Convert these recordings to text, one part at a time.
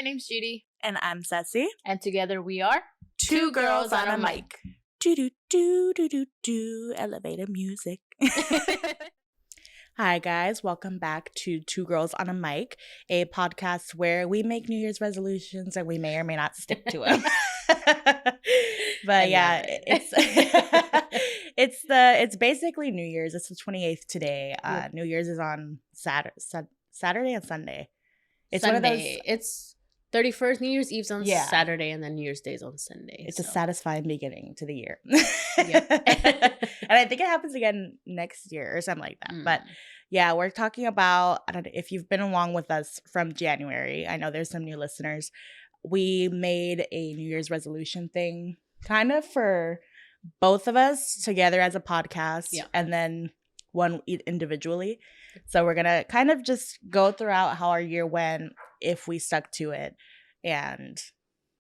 my name's Judy. And I'm Ceci. And together we are Two Girls on a Mic. Do elevator music. Hi guys, welcome back to Two Girls on a Mic, a podcast where we make New Year's resolutions and we may or may not stick to them. But yeah, it's basically New Year's. It's the 28th today. New Year's is on Saturday and Sunday. It's Sunday. One of those. It's 31st. New Year's Eve's on Saturday, and then New Year's Day's on Sunday. It's a satisfying beginning to the year. Yep. And I think it happens again next year or something like that. But yeah, we're talking about, I don't know if you've been along with us from January. I know there's some new listeners. We made a New Year's resolution thing kind of for both of us together as a podcast, and then one individually. So we're going to kind of just go throughout how our year went, if we stuck to it. And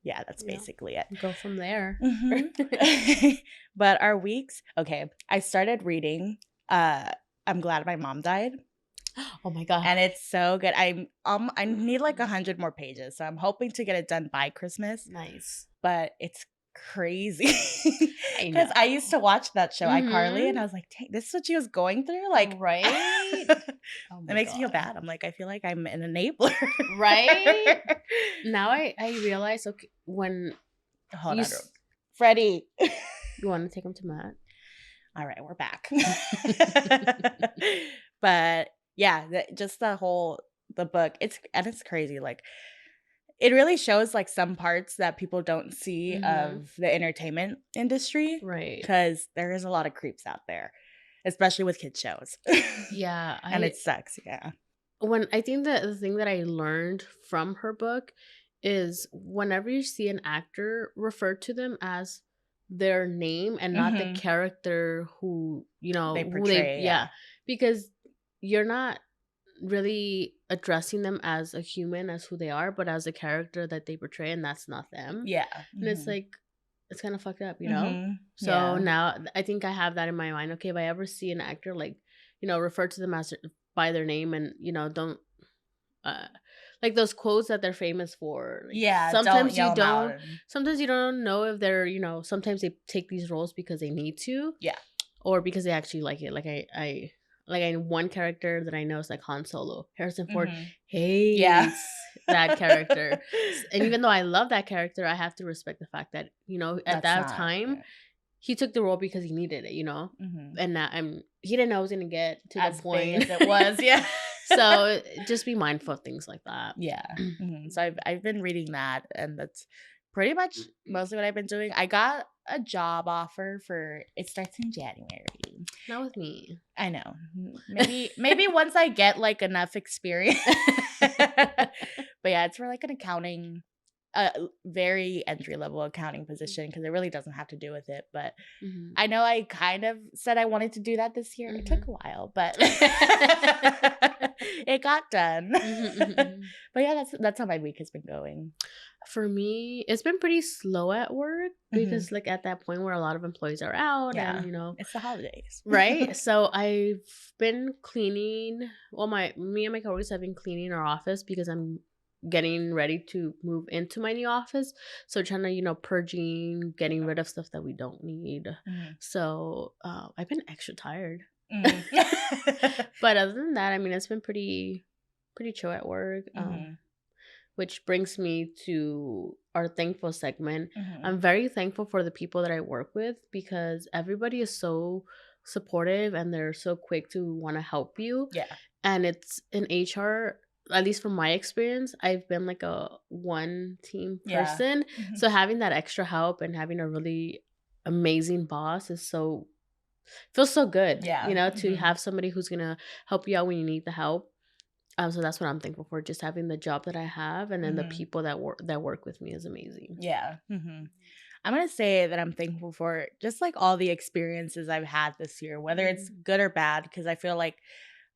yeah, that's basically it. Go from there. Mm-hmm. But our weeks, okay, I started reading I'm Glad My Mom Died. Oh my God. And it's so good. I need like 100 more pages. So I'm hoping to get it done by Christmas. Nice. But it's crazy. Because I used to watch that show, iCarly, and I was like, this is what she was going through? Like, right? Oh it makes me feel bad. I'm like, I feel like I'm an enabler. Right? Now I realize, okay, when Hold on. Freddie. You want to take him to Matt? All right, we're back. But yeah, just the book, it's crazy. Like, it really shows like some parts that people don't see of the entertainment industry. Right. Because there is a lot of creeps out there, especially with kids shows. Yeah. And it sucks. Yeah. When I think that the thing that I learned from her book is whenever you see an actor, refer to them as their name and not the character who, they portray. Because you're not really addressing them as a human, as who they are, but as a character that they portray, and that's not them. Yeah. And it's like, it's kind of fucked up, So now I think I have that in my mind. Okay, if I ever see an actor, like, refer to them as by their name, and don't like those quotes that they're famous for. Like, sometimes you don't. Sometimes you don't know if they're sometimes they take these roles because they need to. Yeah. Or because they actually like it. Like I one character that I know is like Han Solo. Harrison Ford hates that character. And even though I love that character, I have to respect the fact that, at that time, he took the role because he needed it, And he didn't know it was going to get to as the point big as it was, So just be mindful of things like that. Yeah. So I've been reading that, and that's pretty much mostly what I've been doing. I got a job offer it starts in January. Not with me. I know. Maybe once I get like enough experience. But yeah, it's for like an accounting, very entry level accounting position, because it really doesn't have to do with it. But I know I kind of said I wanted to do that this year. It took a while, but it got done. But yeah, that's how my week has been going. For me, it's been pretty slow at work because like at that point where a lot of employees are out and it's the holidays. Right? So I've been cleaning. Well, me and my coworkers have been cleaning our office because I'm getting ready to move into my new office. So trying to, purging, getting rid of stuff that we don't need. So I've been extra tired. But other than that, I mean, it's been pretty chill at work. Which brings me to our thankful segment. I'm very thankful for the people that I work with because everybody is so supportive and they're so quick to want to help you. Yeah. And it's in HR, at least from my experience, I've been like a one team person. So having that extra help and having a really amazing boss feels so good. Yeah. To have somebody who's going to help you out when you need the help. So that's what I'm thankful for, just having the job that I have, and then the people that work with me is amazing. Yeah. I'm going to say that I'm thankful for just like all the experiences I've had this year, whether it's good or bad, because I feel like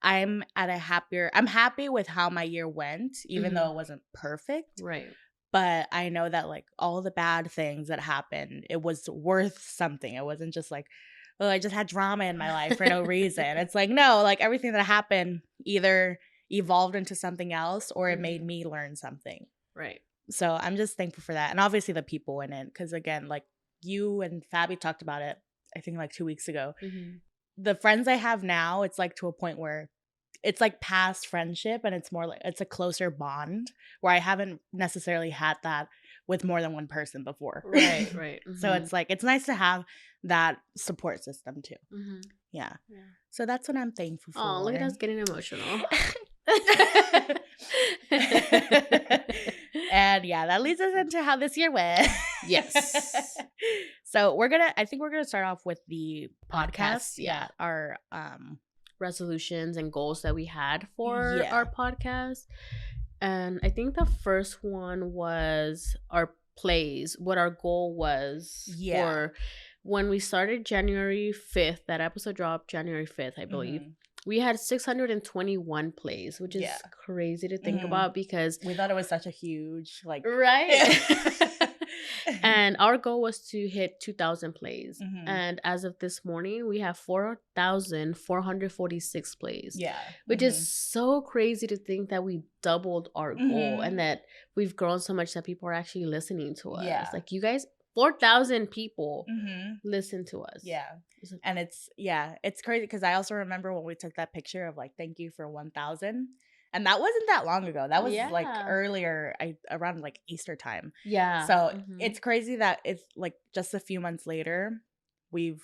I'm happy with how my year went, even though it wasn't perfect. Right. But I know that like all the bad things that happened, it was worth something. It wasn't just like, oh, I just had drama in my life for no reason. It's like, no, like everything that happened either evolved into something else or it made me learn something. Right. So I'm just thankful for that. And obviously the people in it. Because again, like you and Fabi talked about it, I think like 2 weeks ago. Mm-hmm. The friends I have now, it's like to a point where it's like past friendship and it's more like it's a closer bond where I haven't necessarily had that with more than one person before. Right. Right. So it's like it's nice to have that support system too. Mm-hmm. Yeah. Yeah. So that's what I'm thankful for. Oh, look at us getting emotional. And yeah, that leads us into how this year went. Yes. So I think we're gonna start off with the podcast. Yeah. Our resolutions and goals that we had for Yeah. our podcast. And I think the first one was our plays, what our goal was for when we started January 5th. That episode dropped January 5th, I believe. We had 621 plays, which is crazy to think about because we thought it was such a huge, like, right. And our goal was to hit 2,000 plays. And as of this morning, we have 4,446 plays. Yeah. Which is so crazy to think that we doubled our goal and that we've grown so much that people are actually listening to us. Yeah. Like, you guys, 4,000 people listen to us. Yeah. And it's crazy because I also remember when we took that picture of like, thank you for 1,000. And that wasn't that long ago. That was like earlier, around like Easter time. Yeah. So it's crazy that it's like just a few months later, we've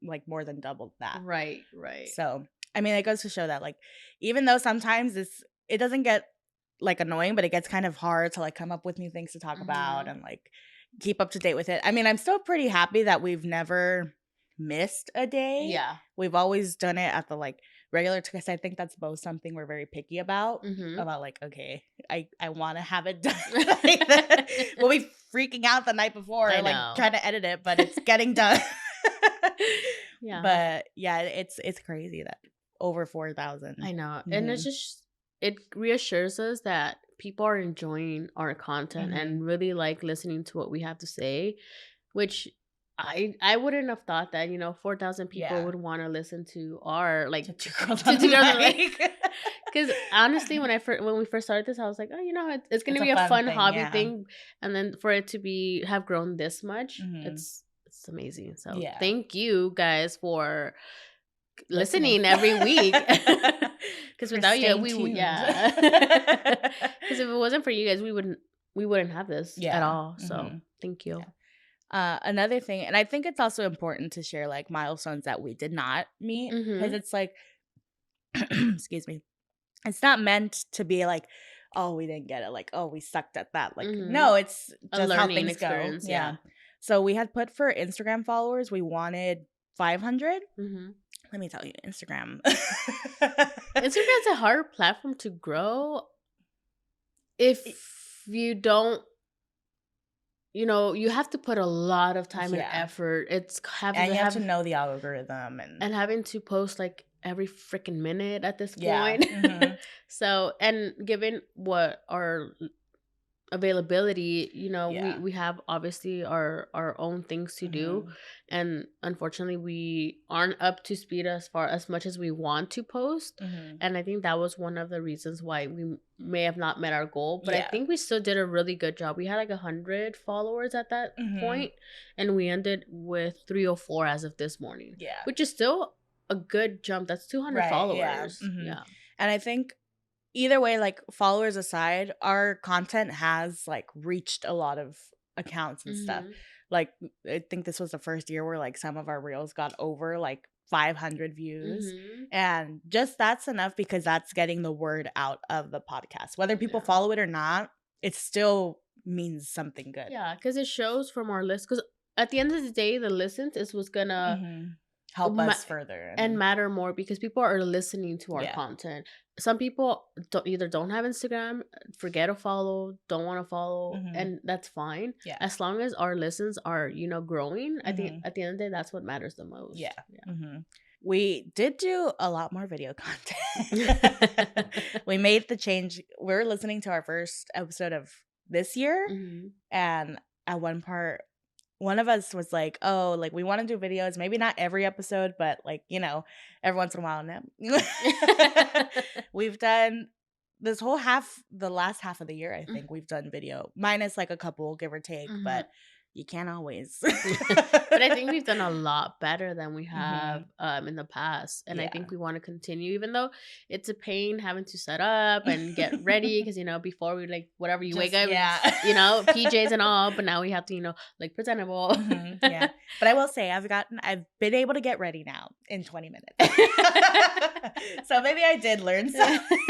like more than doubled that. Right, right. So, I mean, it goes to show that like, even though sometimes it doesn't get like annoying, but it gets kind of hard to like come up with new things to talk about and like keep up to date with it. I mean, I'm still pretty happy that we've never missed a day. Yeah. We've always done it at the like regular, because I think that's both something we're very picky about. About like, okay, I want to have it done. We'll be freaking out the night before, like trying to edit it, but it's getting done. Yeah. But yeah, it's crazy that over 4,000. I know. And it's just, it reassures us that people are enjoying our content and really like listening to what we have to say, which I wouldn't have thought that 4,000 people would want to listen to our like because honestly when we first started this I was like, oh, it's gonna be a fun hobby thing, and then for it to have grown this much, it's amazing. So thank you guys for listening every week. Because without you, because if it wasn't for you guys, we wouldn't have this at all. So thank you. Another thing, and I think it's also important to share like milestones that we did not meet, because it's like excuse me, it's not meant to be like, oh, we didn't get it, like, oh, we sucked at that, like no, it's just how things go. Yeah. So we had put for Instagram followers, we wanted 500. Let me tell you, Instagram's a hard platform to grow if you don't, you have to put a lot of time and effort. You have to know the algorithm and having to post like every freaking minute at this point. So, and given what our availability, we have obviously our own things to do, and unfortunately we aren't up to speed as much as we want to post. And I think that was one of the reasons why we may have not met our goal, but I think we still did a really good job. We had like 100 followers at that point, and we ended with 304 as of this morning, which is still a good jump. That's 200 followers. Yeah. And I think either way, like followers aside, our content has like reached a lot of accounts and stuff. Like I think this was the first year where like some of our reels got over like 500 views, and just that's enough, because that's getting the word out of the podcast. Whether people follow it or not, it still means something good. Yeah, because it shows from our list. Because at the end of the day, the listens is what's gonna help us further and matter more, because people are listening to our content. Some people either don't have Instagram, forget to follow, don't want to follow, and that's fine. Yeah. As long as our listens are, growing, I think at the end of the day, that's what matters the most. Yeah. We did do a lot more video content. We made the change. We were listening to our first episode of this year, and at one part, one of us was like, oh, like we want to do videos, maybe not every episode, but like, every once in a while now. We've done this whole the last half of the year, I think we've done video, minus like a couple, give or take, but you can't always. But I think we've done a lot better than we have in the past. And I Yeah. think we want to continue, even though it's a pain having to set up and get ready. Because, before we like, whatever, you wake up, PJs and all. But now we have to, like presentable. Yeah. But I will say, I've been able to get ready now in 20 minutes. So maybe I did learn something.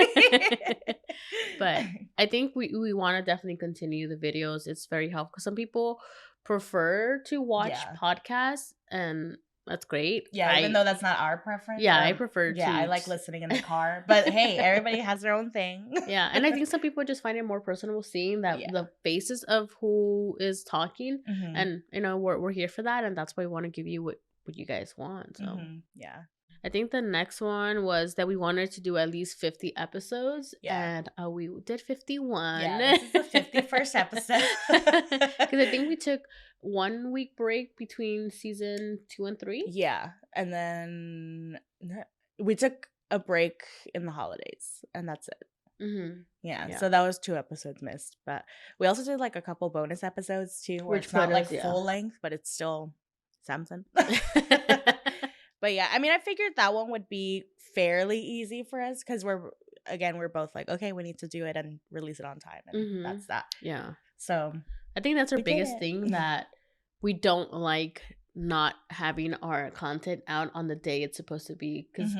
But I think we want to definitely continue the videos. It's very helpful. Because some people prefer to watch podcasts, and that's great. Yeah, even though that's not our preference. Yeah, I prefer to. Yeah, I like listening in the car. But hey, everybody has their own thing. Yeah, and I think some people just find it more personal seeing that the faces of who is talking, and we're here for that, and that's why we want to give you what you guys want. So yeah. I think the next one was that we wanted to do at least 50 episodes, and we did 51. Yeah, this is the 51st episode. Because I think we took 1 week break between season 2 and 3. Yeah, and then we took a break in the holidays, and that's it. Yeah, so that was 2 episodes missed, but we also did like a couple bonus episodes too, where it's not like full length, but it's still something. But yeah, I mean, I figured that one would be fairly easy for us because we're both like, okay, we need to do it and release it on time. And that's that. Yeah. So I think that's our biggest thing, that we don't like not having our content out on the day it's supposed to be. Because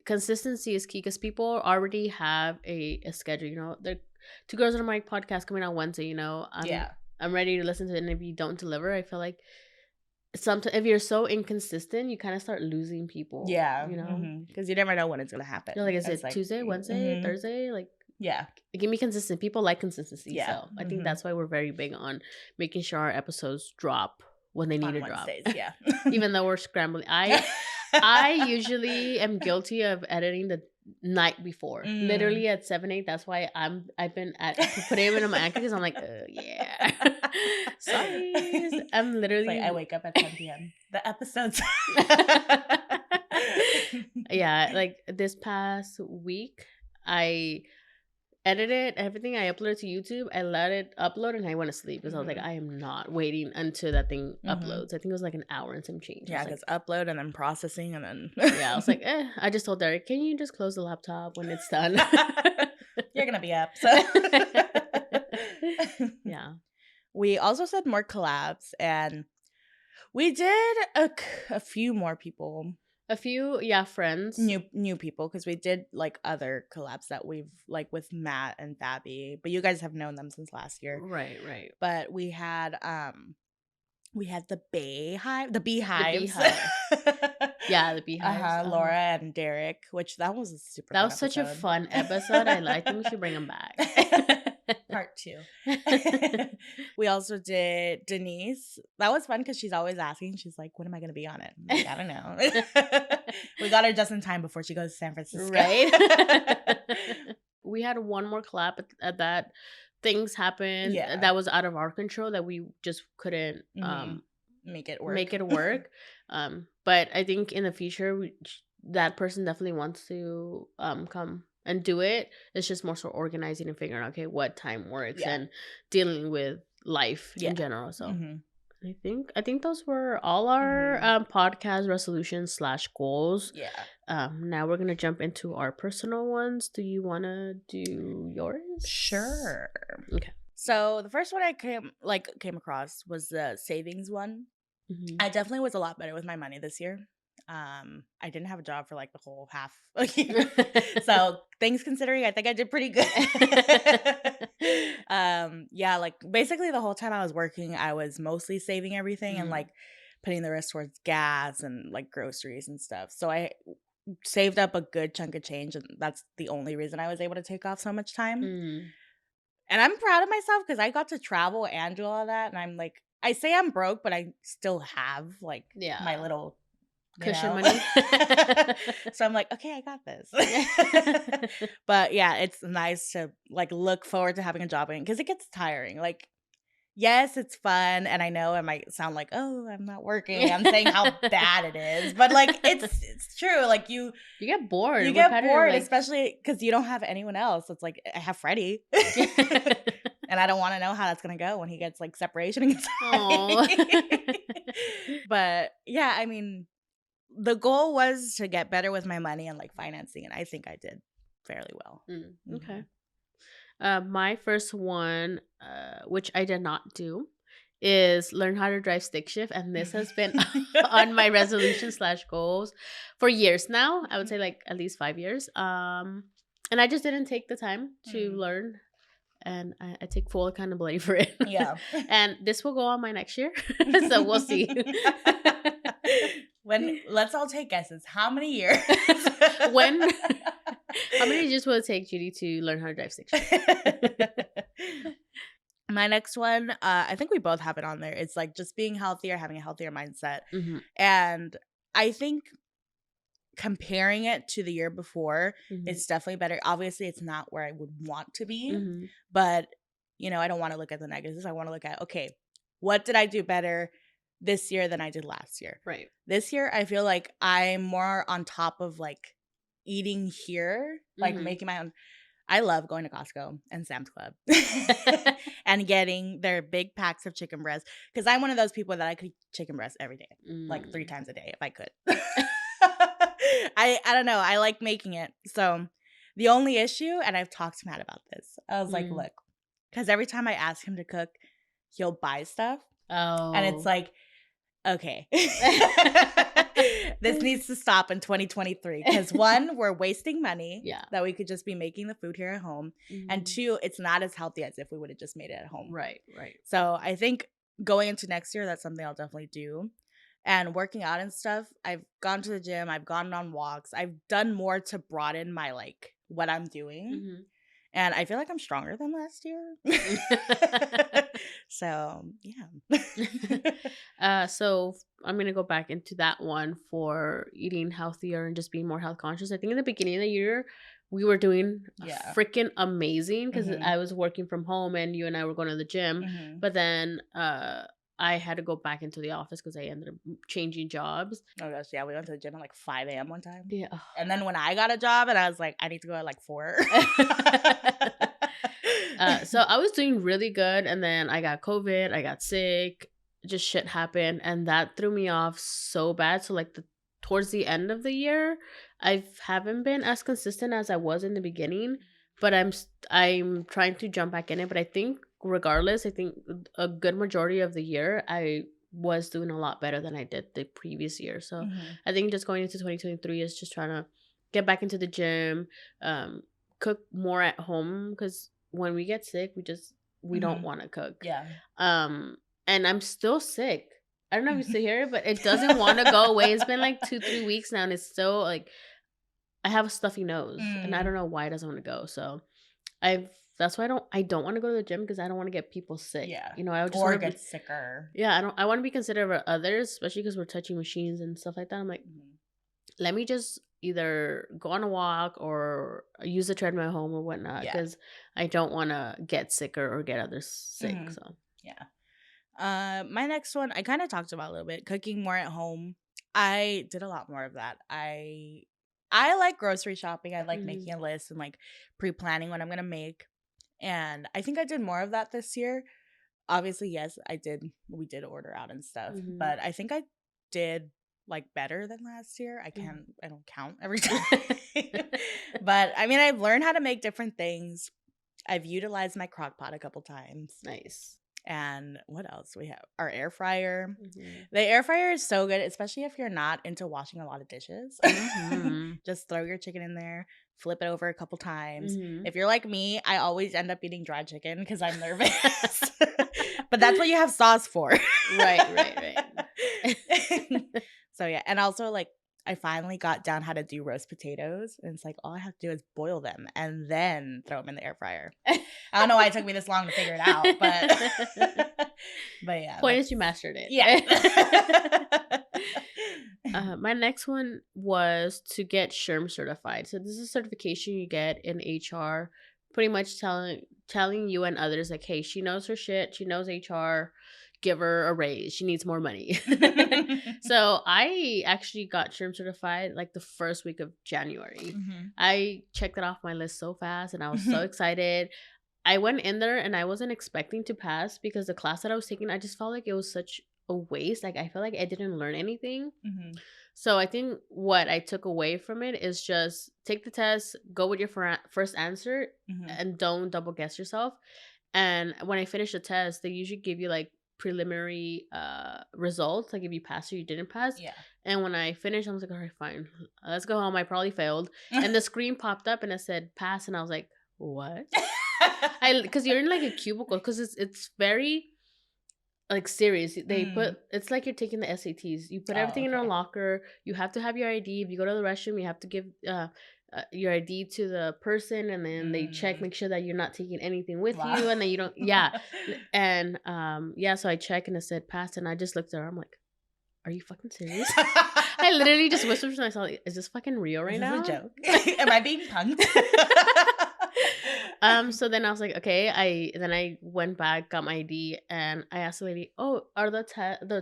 consistency is key, because people already have a schedule. The Two Girls and a Mic podcast coming out Wednesday, I'm ready to listen to it. And if you don't deliver, I feel like sometimes if you're so inconsistent, you kind of start losing people. Yeah, because you never know when it's gonna happen. You're like, is it Tuesday, Wednesday, Thursday? Like, give me consistent. People like consistency. Yeah, so I think that's why we're very big on making sure our episodes drop when they need to drop. Yeah, even though we're scrambling. I usually am guilty of editing the night before, literally at 7-8. That's why I've been putting it in my anchor, because I'm like, yeah. Sorry, I'm literally I wake up at 10 p.m. The episodes. Yeah, like this past week, I edited everything. I uploaded to YouTube. I let it upload, and I went to sleep because I was like, I am not waiting until that thing uploads. I think it was like an hour and some change. Yeah, because upload and then processing and then yeah, I was like, I just told Derek, can you just close the laptop when it's done? You're gonna be up. So yeah. We also said more collabs, and we did a few more people. A few, friends. New people, because we did like other collabs that we've like with Matt and Babby, but you guys have known them since last year. Right. But we had the Beehives. Yeah, the Beehives. Laura and Derek, which that was a super That was such a fun episode. I think we should bring them back. Part 2. We also did Denise. That was fun because she's always asking. She's like, when am I going to be on it? I'm like, I don't know. We got her just in time before she goes to San Francisco. Right? We had one more collab at that. Things happened that was out of our control, that we just couldn't make it work. But I think in the future, that person definitely wants to come and do it. It's just more so organizing and figuring out, okay, what time works and dealing with life in general. So I think those were all our podcast resolutions / goals. Yeah. Now we're gonna jump into our personal ones. Do you want to do yours? Sure. Okay. So the first one I came across was the savings one. I definitely was a lot better with my money this year. I didn't have a job for like the whole half a year. So things considering, I think I did pretty good. Yeah, like basically the whole time I was working, I was mostly saving everything and like putting the rest towards gas and like groceries and stuff. So I saved up a good chunk of change, and that's the only reason I was able to take off so much time. And I'm proud of myself because I got to travel and do all that. And I'm like, I say I'm broke, but I still have like my little cushion money. So I'm like, okay, I got this. But yeah, it's nice to like look forward to having a job again, because it gets tiring. Like yes, it's fun, and I know it might sound like, "Oh, I'm not working." I'm saying how bad it is, but, like, it's true, like, You get bored, you get repetitive, bored, like especially because you don't have anyone else. It's like, I have Freddie, and I don't wanna know how that's gonna go when he gets, like, separation Oh. anxiety. But, yeah, I mean, the goal was to get better with my money and, like, financing, and I think I did fairly well. Okay. Mhm. My first one, which I did not do, is learn how to drive stick shift, and this has been on my resolution slash goals for years now. I would say like at least 5 years. And I just didn't take the time to Mm. learn, and I take full accountability for it. Yeah. And this will go on my next year, so we'll see. When let's all take guesses. How many years? When? How many years will it take Judy to learn how to drive stick shift? My next one, I think we both have it on there. It's like just being healthier, having a healthier mindset. Hmm. And I think comparing it to the year before, Hmm. it's definitely better. Obviously, it's not where I would want to be, Hmm. but I don't want to look at the negatives. I want to look at, okay, what did I do better this year than I did last year? Right. This year, I feel like I'm more on top of like eating here, like Hmm. making my own. I love going to Costco and Sam's Club and getting their big packs of chicken breast because I'm one of those people that I could eat chicken breast every day, like 3 times a day if I could. I don't know. I like making it. So the only issue, and I've talked to Matt about this, I was like, Mm. look, because every time I ask him to cook, he'll buy stuff. And it's Oh. like, okay. This needs to stop in 2023 because one, we're wasting money Yeah. that we could just be making the food here at home. And Mhm. two, it's not as healthy as if we would have just made it at home. Right, right. So I think going into next year, that's something I'll definitely do. And working out and stuff, I've gone to the gym, I've gone on walks, I've done more to broaden my like what I'm doing. Mhm. And I feel like I'm stronger than last year. So yeah. So I'm gonna go back into that one for eating healthier and just being more health conscious. I think in the beginning of the year we were doing Yeah. freaking amazing because Mhm. I was working from home and you and I were going to the gym. Mhm. But then I had to go back into the office because I ended up changing jobs. Oh gosh, yeah, we went to the gym at like 5 a.m. one time. Yeah. And then when I got a job and I was like, I need to go at like 4. So I was doing really good, and then I got COVID. I got sick. Just shit happened, and that threw me off so bad. So like towards the end of the year, I haven't been as consistent as I was in the beginning. But I'm trying to jump back in it. But I think regardless, I think a good majority of the year I was doing a lot better than I did the previous year. So Mhm. I think just going into 2023 is just trying to get back into the gym, cook more at home because when we get sick, we don't Mhm. want to cook. Yeah. Um, and I'm still sick. I don't know if you still hear it, but it doesn't want to go away. It's been like 2-3 weeks now, and it's still like I have a stuffy nose, and I Mm. don't know why it doesn't want to go. So that's why I don't want to go to the gym because I don't want to get people sick. Yeah. I just Or want to get be. sicker. Yeah, I want to be considerate of others, especially because we're touching machines and stuff like that. I'm like, Mhm. let me just either go on a walk or use the treadmill at home or whatnot Yeah. because I don't want to get sicker or get others sick. Mhm. So Yeah. My next one, I kind of talked about a little bit, cooking more at home. I did a lot more of that. I like grocery shopping. I like Mhm. making a list and like pre-planning what I'm gonna make. And I think I did more of that this year. Obviously, yes, I did. We did order out and stuff, Mhm. but I think I did like better than last year. Mhm. I don't count every time. But I mean, I've learned how to make different things. I've utilized my crock pot a couple times. Nice. And what else? We have our air fryer. Mhm. The air fryer is so good, especially if you're not into washing a lot of dishes. Mhm. Just throw your chicken in there, flip it over a couple times. Mhm. If you're like me, I always end up eating dry chicken because I'm nervous. But that's what you have sauce for. Right, right, right. So yeah, and also like I finally got down how to do roast potatoes, and it's like all I have to do is boil them and then throw them in the air fryer. I don't know why it took me this long to figure it out, but but yeah, Point is you mastered it. yeah. My next one was to get SHRM certified. So this is a certification you get in HR, pretty much telling you and others like, hey, she knows her shit. She knows HR. Give her a raise. She needs more money. So I actually got SHRM certified like the first week of January. I checked it off my list so fast and I was so excited. I went in there and I wasn't expecting to pass because the class that I was taking, I just felt like it was such a waste. Like I felt like I didn't learn anything. So I think what I took away from it is just take the test, go with your first answer, and don't double guess yourself. And when I finished the test, they usually give you like preliminary results, like if you passed or you didn't pass. Yeah. And when I finished, I was like, all right, fine, let's go home. I probably failed. And the screen popped up and it said pass, and I was like, what? Because you're in like a cubicle, because it's very like serious. They put, it's like you're taking the SATs. You put everything in a locker. You have to have your ID. If you go to the restroom, you have to give your ID to the person, and then they check, make sure that you're not taking anything with you, and then you don't. Yeah, and so I checked and it said pass, and I just looked at her. I'm like, are you fucking serious? I literally just whispered to myself, is this fucking real right now? Is this a joke? Am I being punked? So then I was like, okay. I went back, got my ID, and I asked the lady, oh, are the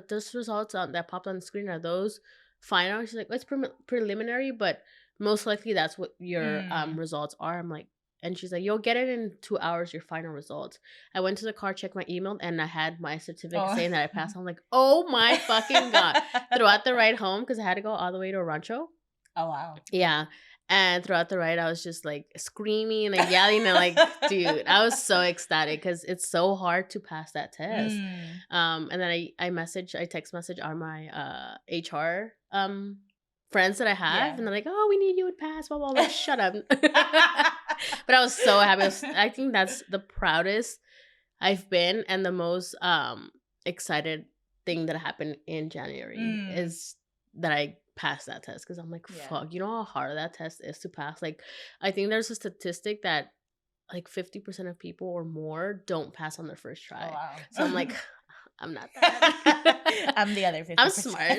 test results that popped on the screen, are those final? She's like, it's preliminary, but most likely that's what your results are. I'm like, and she's like, you'll get it in 2 hours, your final results. I went to the car, checked my email, and I had my certificate saying that I passed. I'm like, oh my fucking God. Throughout the ride home, because I had to go all the way to Rancho. Oh, wow. Yeah. And throughout the ride, I was just like screaming and yelling and like, dude, I was so ecstatic because it's so hard to pass that test. And then I text message on my HR friends that I have, and they're like, oh, we need you to pass, blah, blah, blah. Like, shut up. But I was so happy. I think that's the proudest I've been, and the most excited thing that happened in January is that I passed that test, because I'm like, fuck, you know how hard that test is to pass? Like, I think there's a statistic that like 50% of people or more don't pass on their first try. Oh, wow. So I'm like, I'm not that. I'm the other 50%. I'm smart.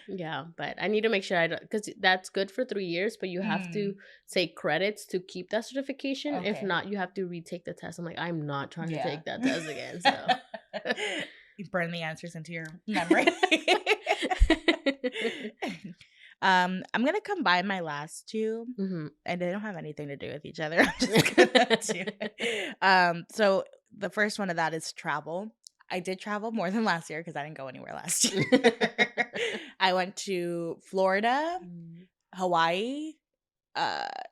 Yeah, but I need to make sure I don't, because that's good for 3 years, but you have to take credits to keep that certification. Okay. If not, you have to retake the test. I'm like, I'm not trying to take that test again. So you burn the answers into your memory. I'm gonna combine my last two, and they don't have anything to do with each other. I'm just gonna do it. So the first one of that is travel. I did travel more than last year because I didn't go anywhere last year. I went to Florida, Hawaii,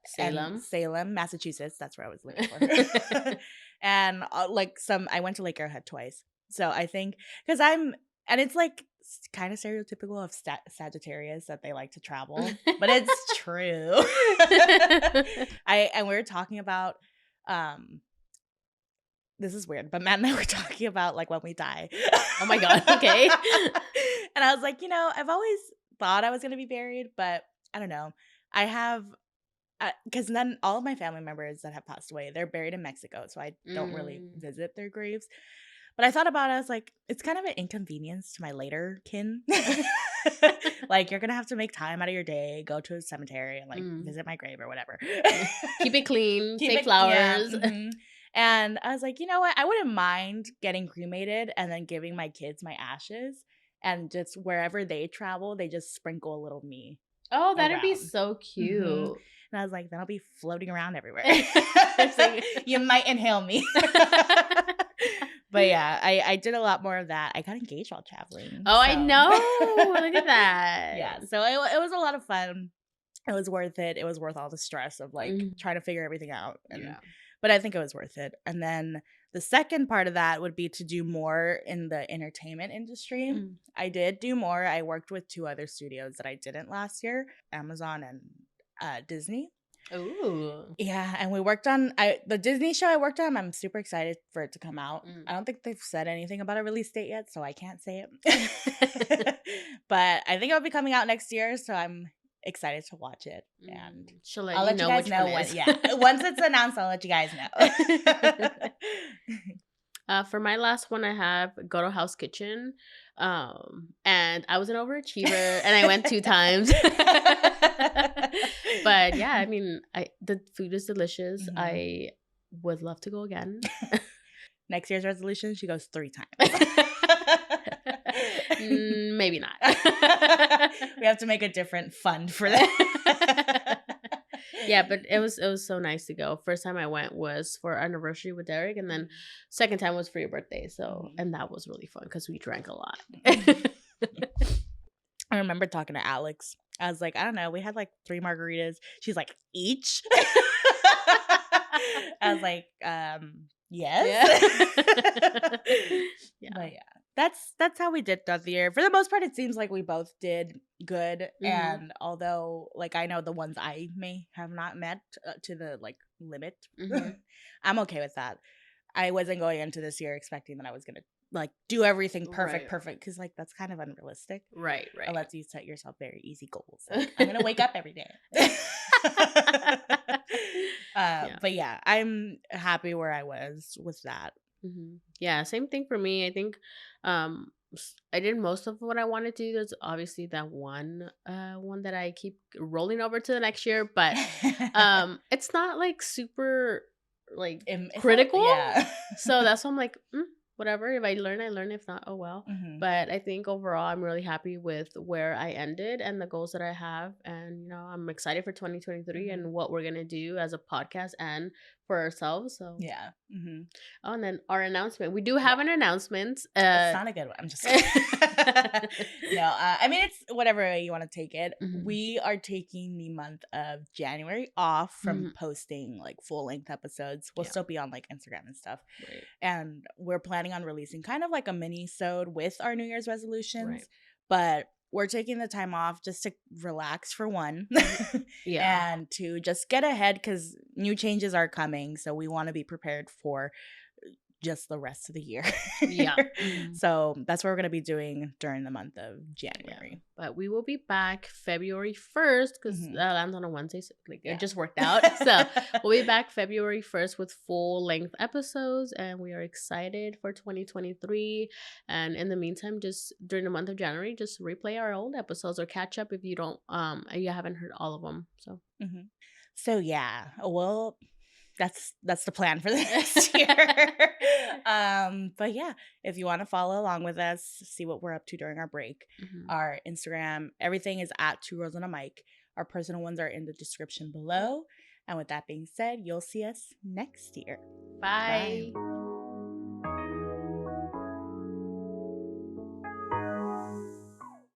Salem, Massachusetts. That's where I was living for. And I went to Lake Arrowhead twice. So I think because and it's like kind of stereotypical of Sagittarius that they like to travel, but it's true. And we were talking about this is weird, but Matt and I were talking about like when we die. Oh my God. Okay. And I was like, I've always thought I was going to be buried, but I don't know. I have, because then all of my family members that have passed away, they're buried in Mexico. So I don't really visit their graves. But I thought about it, I was like, it's kind of an inconvenience to my later kin. Like, you're going to have to make time out of your day, go to a cemetery and like visit my grave or whatever. Keep it clean, take flowers. Yeah, and I was like, you know what? I wouldn't mind getting cremated and then giving my kids my ashes, and just wherever they travel, they just sprinkle a little me. Oh, that'd be so cute. And I was like, then I'll be floating around everywhere. Like, you might inhale me. But yeah, I did a lot more of that. I got engaged while traveling. Oh, so. I know. Look at that. Yeah. So it was a lot of fun. It was worth it. It was worth all the stress of like trying to figure everything out. But I think it was worth it. And then the second part of that would be to do more in the entertainment industry. I did do more. I worked with 2 other studios that I didn't last year, Amazon and Disney. Ooh. Yeah, and we worked on the Disney show I worked on. I'm super excited for it to come out. I don't think they've said anything about a release date yet, so I can't say it. But I think it'll be coming out next year, so I'm excited to watch it. And I'll let you guys know when. Yeah, once it's announced, I'll let you guys know. For my last one, I have Go to House Kitchen. And I was an overachiever, and I went 2 times. But yeah, I mean, the food is delicious. Mhm. I would love to go again. Next year's resolution, she goes 3 times. Maybe not. We have to make a different fund for that. Yeah, but it was so nice to go. First time I went was for our anniversary with Derek, and then second time was for your birthday. So, and that was really fun because we drank a lot. I remember talking to Alex. I was like, I don't know, we had like 3 margaritas. She's like, each? I was like, yes. Yeah. But yeah, that's how we did throughout the year. For the most part, it seems like we both did good. And although, like, I know the ones I may have not met to the like limit, I'm okay with that. I wasn't going into this year expecting that I was gonna like do everything perfect, because like that's kind of unrealistic. Right. Unless you set yourself very easy goals. Like, I'm gonna wake up every day. But yeah, I'm happy where I was with that. Yeah, same thing for me. I think I did most of what I wanted to do. There's obviously that one that I keep rolling over to the next year, but it's not like super like critical. So that's why I'm like, whatever. If I learn, I learn. If not, oh well. But I think overall, I'm really happy with where I ended and the goals that I have. And, you know, I'm excited for 2023 and what we're going to do as a podcast and for ourselves. So, yeah. Oh, and then our announcement. We do have an announcement. It's not a good one. I'm just kidding. No, I mean, it's whatever way you want to take it. We are taking the month of January off from posting like full-length episodes. We'll still be on like Instagram and stuff. Right. And we're planning on releasing kind of like a mini-sode with our New Year's resolutions. But we're taking the time off just to relax for one. And to just get ahead because new changes are coming. So we want to be prepared for just the rest of the year. So that's what we're going to be doing during the month of January. But we will be back February 1st because that lands on a Wednesday. So like, it just worked out. So we'll be back February 1st with full length episodes, and we are excited for 2023. And in the meantime, just during the month of January, just replay our old episodes or catch up if you haven't heard all of them. So yeah, well, that's the plan for the next year. But yeah, if you want to follow along with us, see what we're up to during our break, our Instagram, everything is at 2 Girls and a Mic. Our personal ones are in the description below. And with that being said, you'll see us next year. Bye.